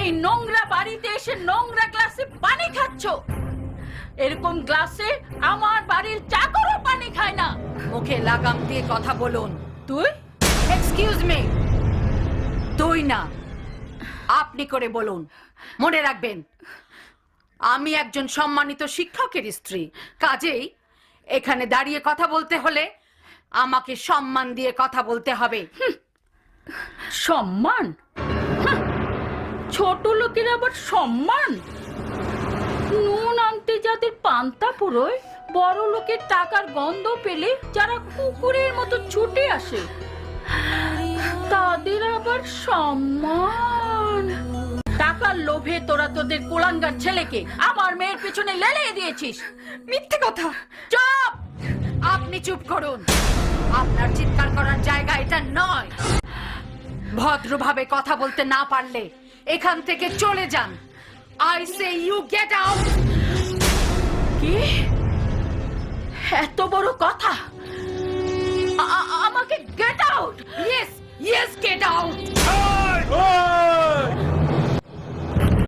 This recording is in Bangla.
এই নোংরা বাড়িতে এসে নোংরা গ্লাসে পানি খাচ্ছ? এরকম গ্লাসে আমার বাড়ির চাকরও পানি খায় না। মুখে লাগাম দিয়ে কথা বলুন। তুই? এক্সকিউজ মি, তুই না, আপনি করে বলুন। মনে রাখবেন, আমি একজন সম্মানিত শিক্ষকের স্ত্রী, কাজেই এখানে দাঁড়িয়ে কথা বলতে হলে আমাকে সম্মান দিয়ে কথা বলতে হবে। সম্মান? ছোট লোকের আবার সম্মান? নুন আনতে যাদের পান্তা পুরোয়, বড় লোকের টাকার গন্ধ পেলে যারা কুকুরের মতো ছুটে আসে, তাদের আবার সম্মান? টাকার লোভে তোরা তোদের কুলাঙ্গার ছেলেকে আমার মেয়ের পেছনে লেলিয়ে দিয়েছিস। মিথ্যে কথা। চুপ! আপনি চুপ করুন। আপনার চিৎকার করার জায়গা এটা নয়। ভদ্রভাবে কথা বলতে না পারলে এখান থেকে চলে যান। I say you get out. কি? এত বড় কথা? আমাকে get out? Yes yes, get out.